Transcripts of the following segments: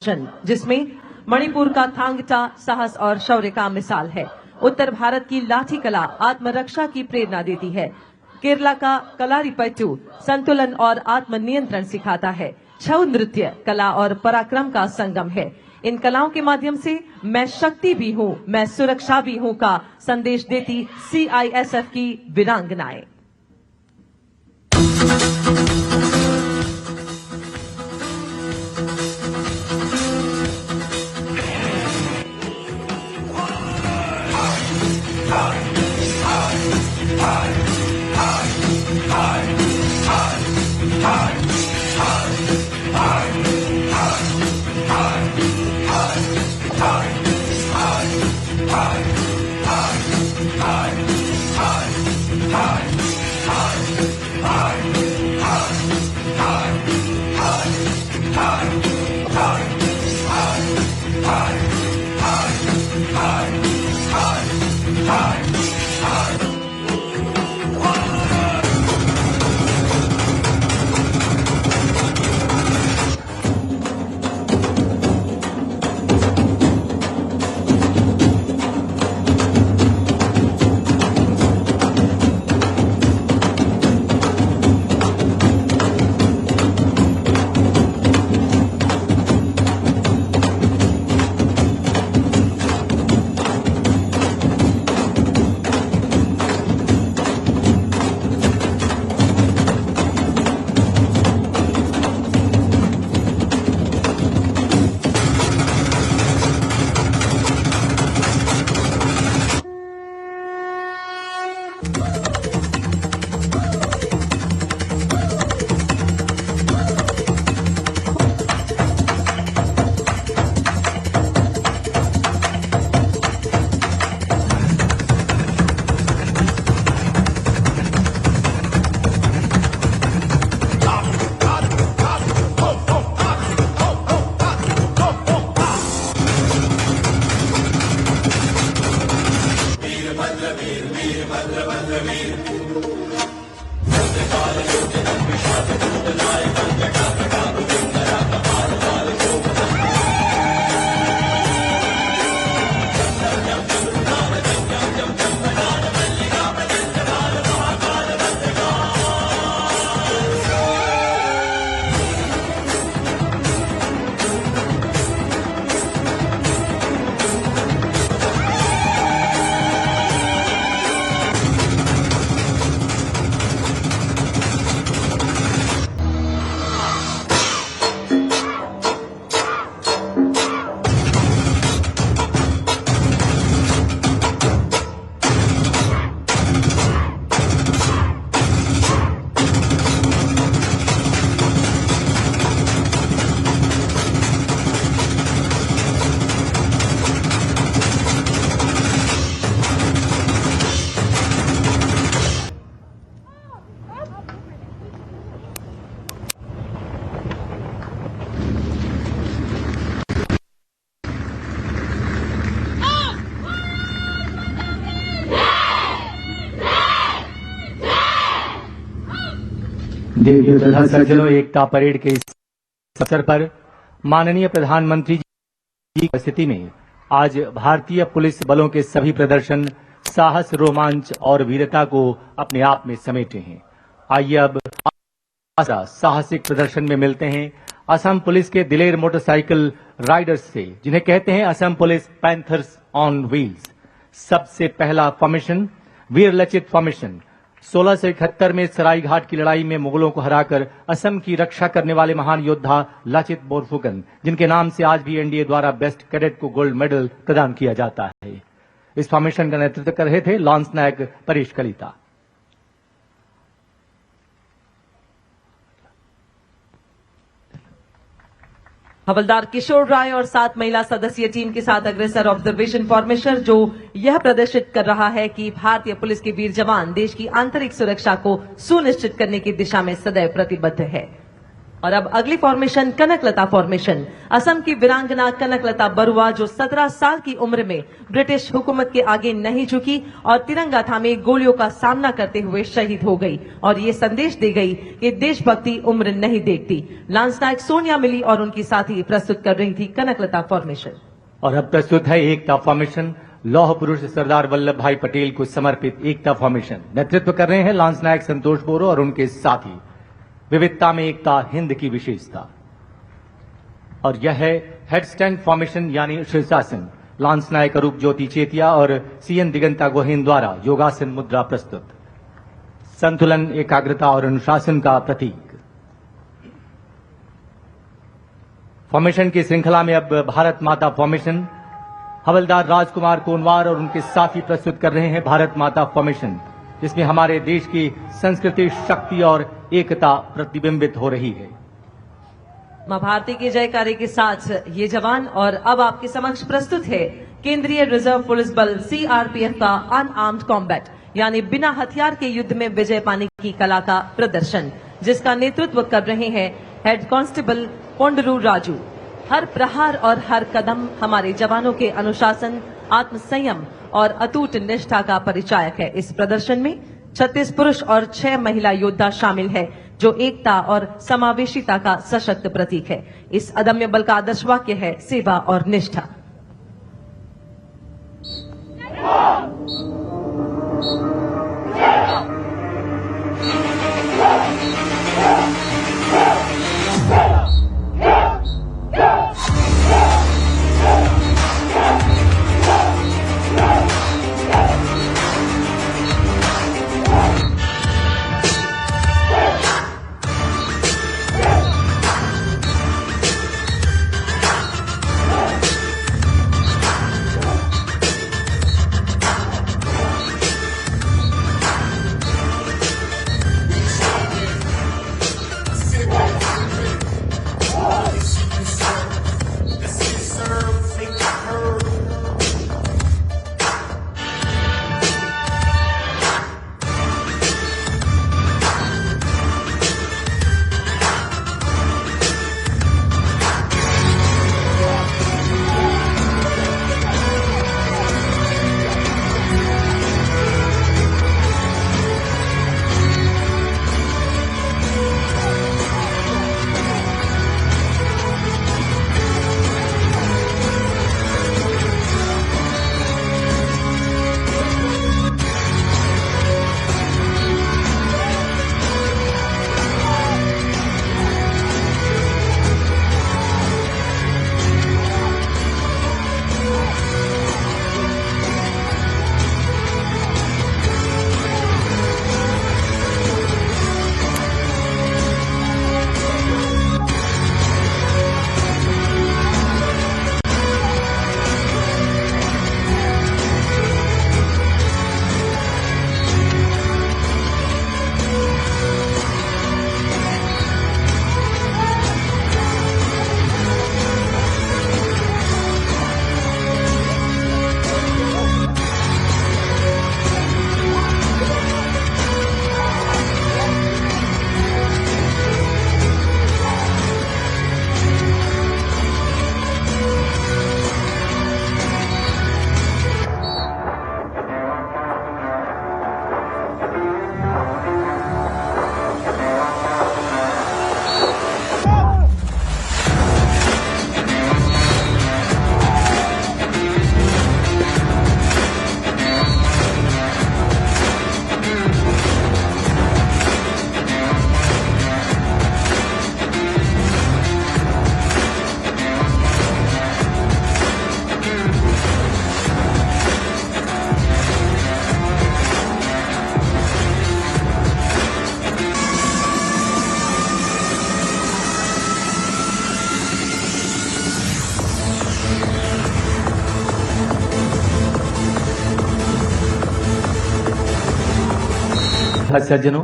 जिसमें मणिपुर का थांगटा साहस और शौर्य का मिसाल है। उत्तर भारत की लाठी कला आत्मरक्षा की प्रेरणा देती है। केरला का कलारीपयट्टू संतुलन और आत्मनियंत्रण सिखाता है। छऊ नृत्य कला और पराक्रम का संगम है। इन कलाओं के माध्यम से मैं शक्ति भी हूँ, मैं सुरक्षा भी हूँ का संदेश देती CISF की वीरांगनाएं। देवियों तथा सज्जनों, एकता परेड के इस अवसर पर माननीय प्रधानमंत्री जी की उपस्थिति में आज भारतीय पुलिस बलों के सभी प्रदर्शन साहस, रोमांच और वीरता को अपने आप में समेटे हैं। आइए अब साहसिक प्रदर्शन में मिलते हैं असम पुलिस के दिलेर मोटरसाइकिल राइडर्स से, जिन्हें कहते हैं Assam police panthers on wheels. सबसे पहला फॉर्मेशन वीर लचित फॉर्मेशन। 1671 में सरायघाट की लड़ाई में मुगलों को हराकर असम की रक्षा करने वाले महान योद्धा लाचित बोरफुकन, जिनके नाम से आज भी NDA द्वारा बेस्ट कैडेट को गोल्ड मेडल प्रदान किया जाता है। इस फॉर्मेशन का नेतृत्व कर रहे थे लॉन्स नायक परेश कलिता। हवलदार किशोर राय और 7 महिला सदस्यीय टीम के साथ अग्रसर ऑब्जर्वेशन फॉर्मेशन, जो यह प्रदर्शित कर रहा है कि भारतीय पुलिस के वीर जवान देश की आंतरिक सुरक्षा को सुनिश्चित करने की दिशा में सदैव प्रतिबद्ध है। और अब अगली फॉर्मेशन कनकलता फॉर्मेशन। असम की वीरांगना कनकलता बरुआ जो 17 साल की उम्र में ब्रिटिश हुकूमत के आगे नहीं झुकी और तिरंगा थामे गोलियों का सामना करते हुए शहीद हो गई और ये संदेश दे गई कि देशभक्ति उम्र नहीं देखती। लांस नायक सोनिया मिली और उनकी साथी प्रस्तुत कर रही थी कनकलता फॉर्मेशन। और अब प्रस्तुत है एकता फॉर्मेशन। लौह पुरुष सरदार वल्लभ भाई पटेल को समर्पित एकता फॉर्मेशन। नेतृत्व कर रहे हैं लांस नायक संतोष बोरो और उनके साथी। विविधता में एकता हिंद की विशेषता। और यह है हेडस्टैंड फॉर्मेशन यानी शीर्षासन। लांस नायक अरूप ज्योति चेतिया और सीएन दिगंता गोहेन द्वारा योगासन मुद्रा प्रस्तुत। संतुलन, एकाग्रता और अनुशासन का प्रतीक। फॉर्मेशन की श्रृंखला में अब भारत माता फॉर्मेशन। हवलदार राजकुमार कोनवार और उनके साथी प्रस्तुत कर रहे हैं भारत माता फॉर्मेशन, जिसमें हमारे देश की संस्कृति, शक्ति और एकता प्रतिबिंबित हो रही है। मां भारती के जयकारे के साथ ये जवान। और अब आपके समक्ष प्रस्तुत है केंद्रीय रिजर्व पुलिस बल सीआरपीएफ का अनआर्म्ड कॉम्बैट यानी बिना हथियार के युद्ध में विजय पाने की कला का प्रदर्शन, जिसका नेतृत्व कर रहे हैं हेड कांस्टेबल पोंडरू राजू। हर प्रहार और हर कदम हमारे जवानों के अनुशासन, आत्मसंयम और अटूट निष्ठा का परिचायक है। इस प्रदर्शन में 36 पुरुष और 6 महिला योद्धा शामिल है, जो एकता और समावेशिता का सशक्त प्रतीक है। इस अदम्य बल का आदर्श वाक्य है सेवा और निष्ठा। सज्जनों,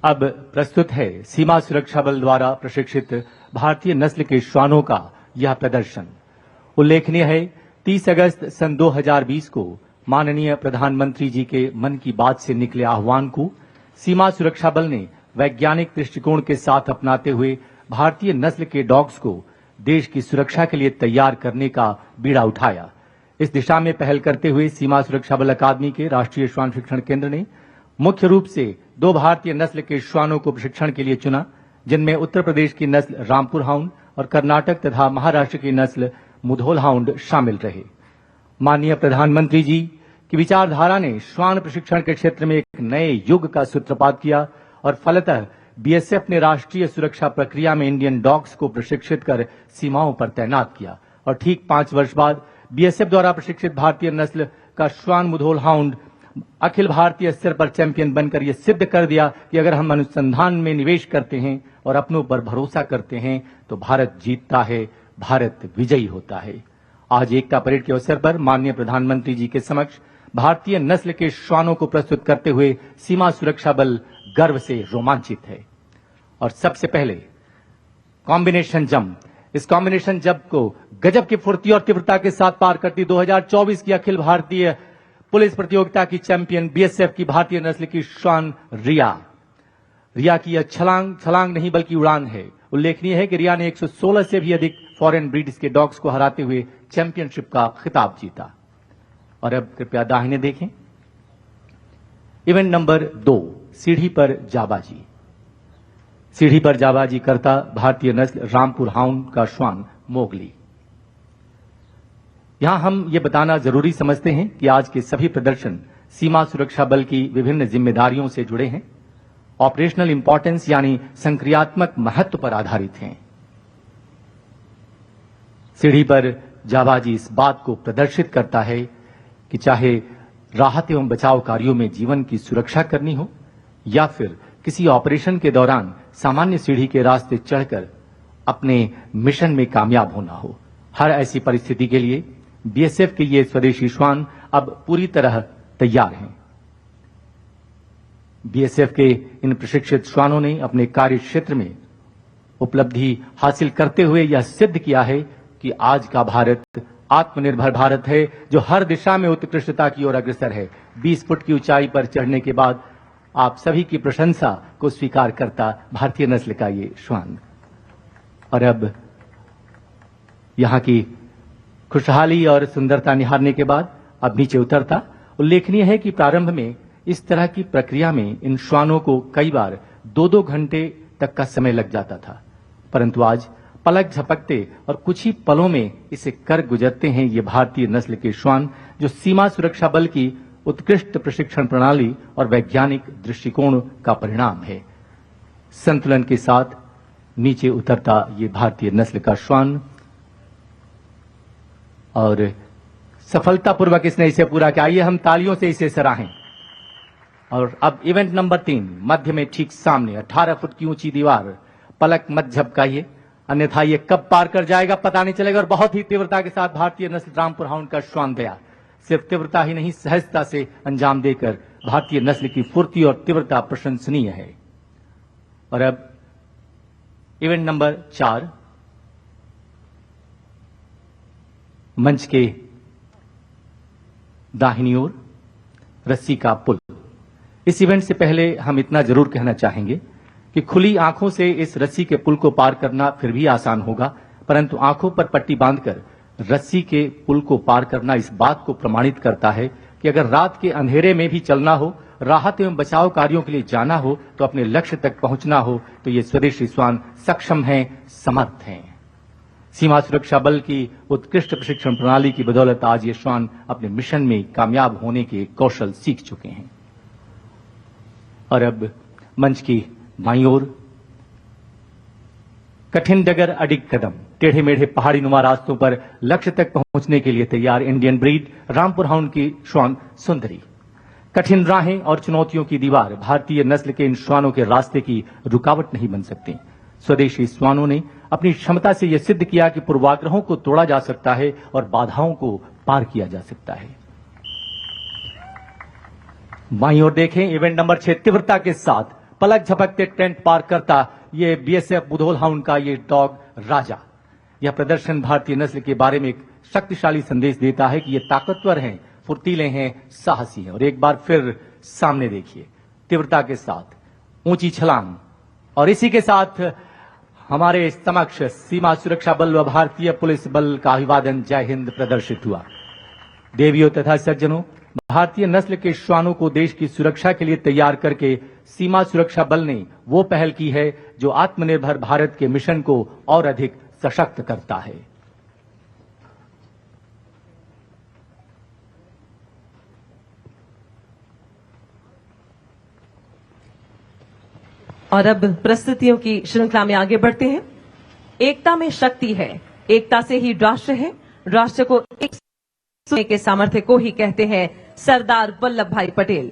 अब प्रस्तुत है सीमा सुरक्षा बल द्वारा प्रशिक्षित भारतीय नस्ल के श्वानों का यह प्रदर्शन। उल्लेखनीय है 30 अगस्त सन 2020 को माननीय प्रधानमंत्री जी के मन की बात से निकले आह्वान को सीमा सुरक्षा बल ने वैज्ञानिक दृष्टिकोण के साथ अपनाते हुए भारतीय नस्ल के डॉग्स को देश की सुरक्षा के लिए तैयार करने का बीड़ा उठाया। इस दिशा में पहल करते हुए सीमा सुरक्षा बल अकादमी के राष्ट्रीय श्वान शिक्षण केंद्र ने मुख्य रूप से 2 भारतीय नस्ल के श्वानों को प्रशिक्षण के लिए चुना, जिनमें उत्तर प्रदेश की नस्ल रामपुर हाउंड और कर्नाटक तथा महाराष्ट्र की नस्ल मुधोल हाउंड शामिल रहे। माननीय प्रधानमंत्री जी की विचारधारा ने श्वान प्रशिक्षण के क्षेत्र में एक नए युग का सूत्रपात किया और फलतः बीएसएफ ने राष्ट्रीय सुरक्षा प्रक्रिया में इंडियन डॉग्स को प्रशिक्षित कर सीमाओं पर तैनात किया और ठीक 5 वर्ष बाद बीएसएफ द्वारा प्रशिक्षित भारतीय नस्ल का श्वान मुधोल हाउंड अखिल भारतीय स्तर पर चैंपियन बनकर यह सिद्ध कर दिया कि अगर हम अनुसंधान में निवेश करते हैं और अपनों पर भरोसा करते हैं तो भारत जीतता है, भारत विजयी होता है। आज एकता परेड के अवसर पर माननीय प्रधानमंत्री जी के समक्ष भारतीय नस्ल के श्वानों को प्रस्तुत करते हुए सीमा सुरक्षा बल गर्व से रोमांचित है। और सबसे पहले कॉम्बिनेशन जंप, इस कॉम्बिनेशन जंप को गजब की फुर्ती और तीव्रता के साथ पार करती 2024 की अखिल भारतीय पुलिस प्रतियोगिता की चैंपियन बीएसएफ की भारतीय नस्ल की श्वान रिया की यह छलांग नहीं बल्कि उड़ान है। उल्लेखनीय है कि रिया ने 116 से भी अधिक फॉरेन ब्रीड्स के डॉग्स को हराते हुए चैंपियनशिप का खिताब जीता। और अब कृपया दाहिने देखें। इवेंट नंबर 2, सीढ़ी पर जाबाजी। सीढ़ी पर जाबाजी करता भारतीय नस्ल रामपुर हाउंड का श्वान मोगली। यहां हम ये बताना जरूरी समझते हैं कि आज के सभी प्रदर्शन सीमा सुरक्षा बल की विभिन्न जिम्मेदारियों से जुड़े हैं, ऑपरेशनल इंपॉर्टेंस यानी संक्रियात्मक महत्व पर आधारित हैं। सीढ़ी पर जाबाजी इस बात को प्रदर्शित करता है कि चाहे राहत एवं बचाव कार्यों में जीवन की सुरक्षा करनी हो या फिर किसी ऑपरेशन के दौरान सामान्य सीढ़ी के रास्ते चढ़कर अपने मिशन में कामयाब होना हो, हर ऐसी परिस्थिति के लिए बीएसएफ के ये स्वदेशी श्वान अब पूरी तरह तैयार हैं। बीएसएफ के इन प्रशिक्षित श्वानों ने अपने कार्य क्षेत्र में उपलब्धि हासिल करते हुए यह सिद्ध किया है कि आज का भारत आत्मनिर्भर भारत है, जो हर दिशा में उत्कृष्टता की ओर अग्रसर है। 20 फुट की ऊंचाई पर चढ़ने के बाद आप सभी की प्रशंसा को स्वीकार करता भारतीय नस्ल का ये श्वान। और अब यहां की खुशहाली और सुंदरता निहारने के बाद अब नीचे उतरता। उल्लेखनीय है कि प्रारंभ में इस तरह की प्रक्रिया में इन श्वानों को कई बार 2-2 घंटे तक का समय लग जाता था, परंतु आज पलक झपकते और कुछ ही पलों में इसे कर गुजरते हैं ये भारतीय नस्ल के श्वान, जो सीमा सुरक्षा बल की उत्कृष्ट प्रशिक्षण प्रणाली और वैज्ञानिक दृष्टिकोण का परिणाम है। संतुलन के साथ नीचे उतरता ये भारतीय नस्ल का श्वान और सफलतापूर्वक इसने इसे पूरा किया। आइए हम तालियों से इसे सराहें। और अब इवेंट नंबर 3, मध्य में ठीक सामने 18 फुट की ऊंची दीवार। पलक मत झपकाइए, अन्यथा ये कब पार कर जाएगा पता नहीं चलेगा। और बहुत ही तीव्रता के साथ भारतीय नस्ल रामपुर हाउंड का श्वान गया। सिर्फ तीव्रता ही नहीं, सहजता से अंजाम देकर भारतीय नस्ल की फुर्ती और तीव्रता प्रशंसनीय है। और अब इवेंट नंबर 4, मंच के दाहिनी ओर रस्सी का पुल। इस इवेंट से पहले हम इतना जरूर कहना चाहेंगे कि खुली आंखों से इस रस्सी के पुल को पार करना फिर भी आसान होगा, परंतु आंखों पर पट्टी बांधकर रस्सी के पुल को पार करना इस बात को प्रमाणित करता है कि अगर रात के अंधेरे में भी चलना हो, राहत एवं बचाव कार्यों के लिए जाना हो, तो अपने लक्ष्य तक पहुंचना हो, तो ये स्वदेशी श्वान सक्षम हैं, समर्थ हैं। सीमा सुरक्षा बल की उत्कृष्ट प्रशिक्षण प्रणाली की बदौलत आज ये श्वान अपने मिशन में कामयाब होने के कौशल सीख चुके हैं। और अब मंच की बाईं ओर कठिन डगर अडिग कदम, टेढ़े मेढ़े पहाड़ी नुमा रास्तों पर लक्ष्य तक पहुंचने के लिए तैयार इंडियन ब्रीड रामपुर हाउंड की श्वान सुंदरी। कठिन राहें और चुनौतियों की दीवार भारतीय नस्ल के इन श्वानों के रास्ते की रुकावट नहीं बन सकती। स्वदेशी श्वानों ने अपनी क्षमता से यह सिद्ध किया कि पूर्वाग्रहों को तोड़ा जा सकता है और बाधाओं को पार किया जा सकता है। बाईं ओर देखें, इवेंट नंबर 6, तीव्रता के साथ पलक झपकते टेंट पार करता ये बीएसएफ मुधोल हाउंड का ये डॉग राजा। यह प्रदर्शन भारतीय नस्ल के बारे में एक शक्तिशाली संदेश देता है कि ये ताकतवर हैं, फुर्तीले हैं, साहसी हैं। और एक बार फिर सामने देखिए, तीव्रता के साथ ऊंची छलांग और इसी के साथ हमारे समक्ष सीमा सुरक्षा बल व भारतीय पुलिस बल का अभिवादन जय हिंद प्रदर्शित हुआ। देवियों तथा सज्जनों, भारतीय नस्ल के श्वानों को देश की सुरक्षा के लिए तैयार करके सीमा सुरक्षा बल ने वो पहल की है जो आत्मनिर्भर भारत के मिशन को और अधिक सशक्त करता है। और अब प्रस्तुतियों की श्रृंखला में आगे बढ़ते हैं। एकता में शक्ति है, एकता से ही राष्ट्र है, राष्ट्र को एक सुनने के सामर्थ्य को ही कहते हैं सरदार वल्लभ भाई पटेल।